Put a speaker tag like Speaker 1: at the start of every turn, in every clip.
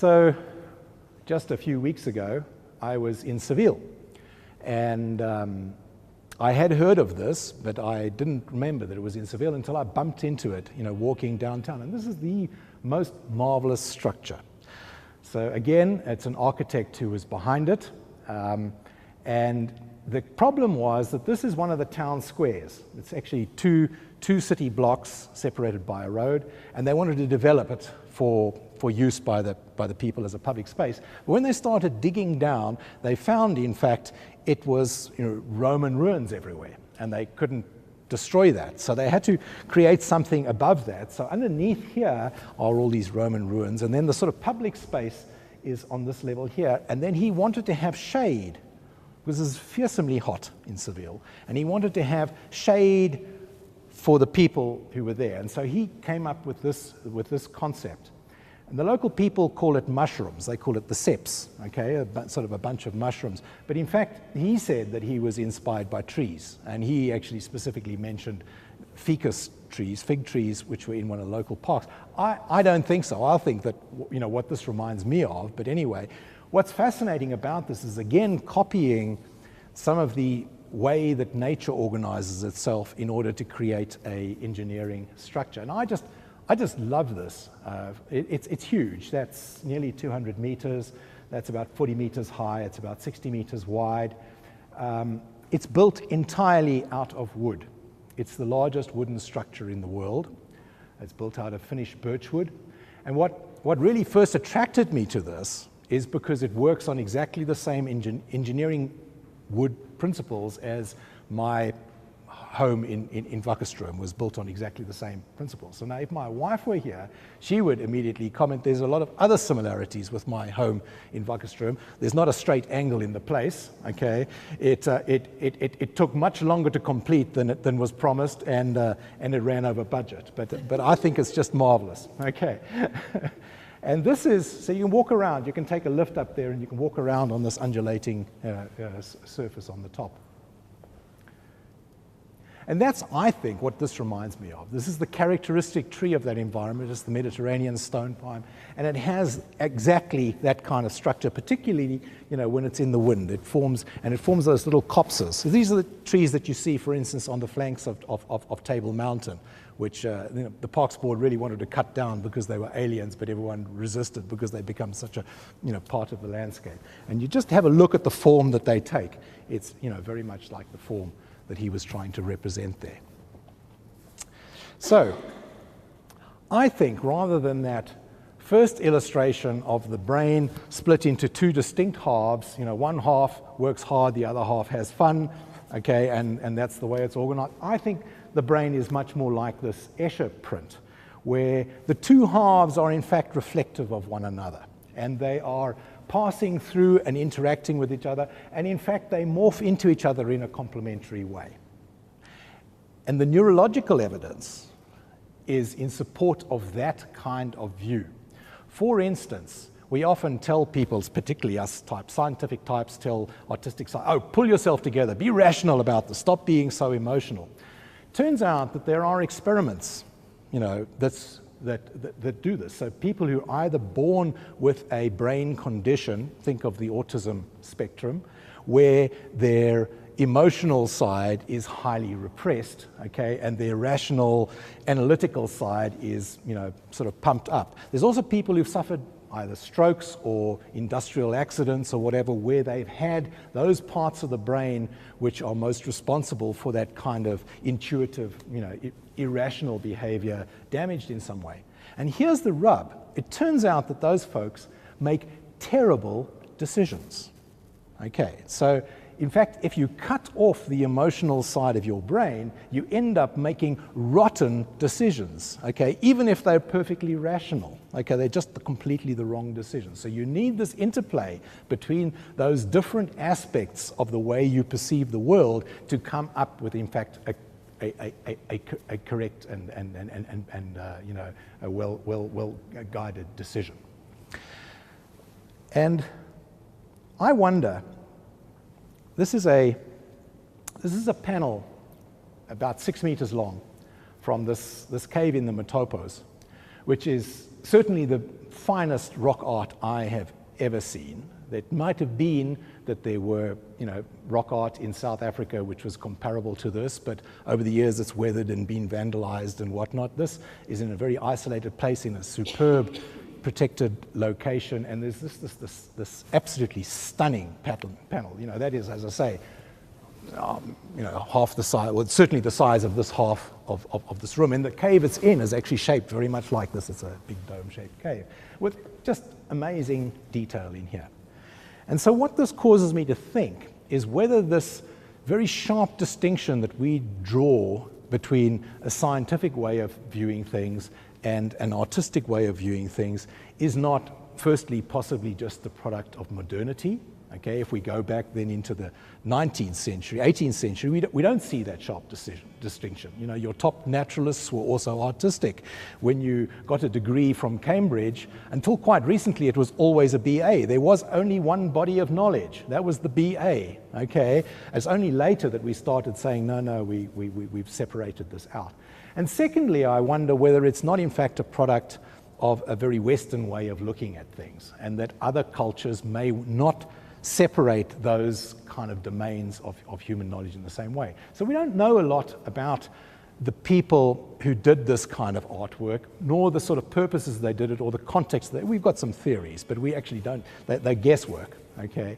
Speaker 1: So just a few weeks ago, I was in Seville, and I had heard of this, but I didn't remember that it was in Seville until I bumped into it, walking downtown. And this is the most marvelous structure. So again, it's an architect who was behind it. And the problem was that this is one of the town squares. It's actually two city blocks separated by a road, and they wanted to develop it for use by the people as a public space. But when they started digging down, they found, in fact, it was Roman ruins everywhere, and they couldn't destroy that. So they had to create something above that. So underneath here are all these Roman ruins, and then the sort of public space is on this level here. And then he wanted to have shade, because it's fearsomely hot in Seville, and he wanted to have shade for the people who were there. And so he came up with this concept. And the local people call it mushrooms. They call it the ceps, okay, sort of a bunch of mushrooms. But in fact, he said that he was inspired by trees, and he actually specifically mentioned ficus trees, fig trees, which were in one of the local parks. I don't think so. I think that, what this reminds me of, but anyway, what's fascinating about this is, again, copying some of the way that nature organizes itself in order to create a engineering structure. And I just love this. It's huge. That's nearly 200 meters. That's about 40 meters high. It's about 60 meters wide. It's built entirely out of wood. It's the largest wooden structure in the world. It's built out of Finnish birchwood. And what really first attracted me to this is because it works on exactly the same engineering wood principles as my home in Wackerstrom was built on exactly the same principles. So now if my wife were here, she would immediately comment, there's a lot of other similarities with my home in Wackerstrom. There's not a straight angle in the place, okay? It took much longer to complete than was promised, and it ran over budget. But I think it's just marvelous, okay? And this is, so you can walk around, you can take a lift up there and you can walk around on this undulating surface on the top. And that's, I think, what this reminds me of. This is the characteristic tree of that environment. It's the Mediterranean stone pine, and it has exactly that kind of structure, particularly, when it's in the wind. It forms those little copses. So these are the trees that you see, for instance, on the flanks of Table Mountain, which the Parks Board really wanted to cut down because they were aliens, but everyone resisted because they become such a part of the landscape. And you just have a look at the form that they take. It's very much like the form that he was trying to represent there. So I think rather than that first illustration of the brain split into two distinct halves, one half works hard, the other half has fun, okay, and that's the way it's organized. I think the brain is much more like this Escher print, where the two halves are in fact reflective of one another, and they are passing through and interacting with each other, and in fact they morph into each other in a complementary way. And the neurological evidence is in support of that kind of view. For instance, we often tell people, particularly us types, scientific types tell autistic types, oh, pull yourself together, be rational about this, stop being so emotional. Turns out that there are experiments, that do this. So people who are either born with a brain condition, think of the autism spectrum, where their emotional side is highly repressed, okay, and their rational, analytical side is, sort of pumped up. There's also people who've suffered either strokes or industrial accidents or whatever, where they've had those parts of the brain which are most responsible for that kind of intuitive, irrational behavior damaged in some way. And here's the rub. It turns out that those folks make terrible decisions. Okay, so in fact, if you cut off the emotional side of your brain, you end up making rotten decisions, okay, even if they're perfectly rational. Okay, they're just completely the wrong decisions. So you need this interplay between those different aspects of the way you perceive the world to come up with, in fact, a correct and a well guided decision. And I wonder, this is a panel about 6 meters long from this cave in the Metopos, which is certainly the finest rock art I have ever seen. It might have been that there were, rock art in South Africa which was comparable to this, but over the years it's weathered and been vandalized and whatnot. This is in a very isolated place in a superb protected location, and there's this absolutely stunning panel. That is, as I say, half the size, well, certainly the size of this half of this room. And the cave it's in is actually shaped very much like this. It's a big dome-shaped cave with just amazing detail in here. And so what this causes me to think is whether this very sharp distinction that we draw between a scientific way of viewing things and an artistic way of viewing things is not, firstly, possibly just the product of modernity. Okay, if we go back then into the 19th century, 18th century, we don't see that sharp distinction. Your top naturalists were also artistic. When you got a degree from Cambridge, until quite recently, it was always a BA. There was only one body of knowledge. That was the BA, okay? It's only later that we started saying, no, we've separated this out. And secondly, I wonder whether it's not in fact a product of a very Western way of looking at things, and that other cultures may not separate those kind of domains of human knowledge in the same way. So we don't know a lot about the people who did this kind of artwork, nor the sort of purposes they did it, or the context. We've got some theories, but we actually don't. They're guesswork, okay?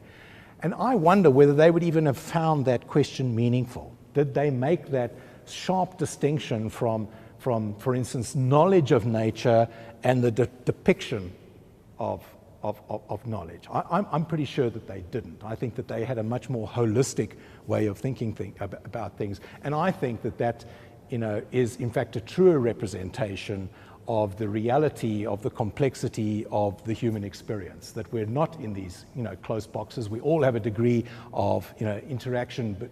Speaker 1: And I wonder whether they would even have found that question meaningful. Did they make that sharp distinction from, for instance, knowledge of nature and the depiction of knowledge? I'm pretty sure that they didn't. I think that they had a much more holistic way of thinking about things. And I think that is in fact a truer representation of the reality, of the complexity of the human experience, that we're not in these closed boxes. We all have a degree of interaction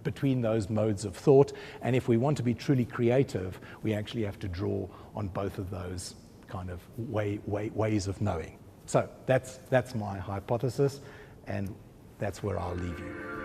Speaker 1: between those modes of thought. And if we want to be truly creative, we actually have to draw on both of those kind of ways of knowing. So that's my hypothesis, and that's where I'll leave you.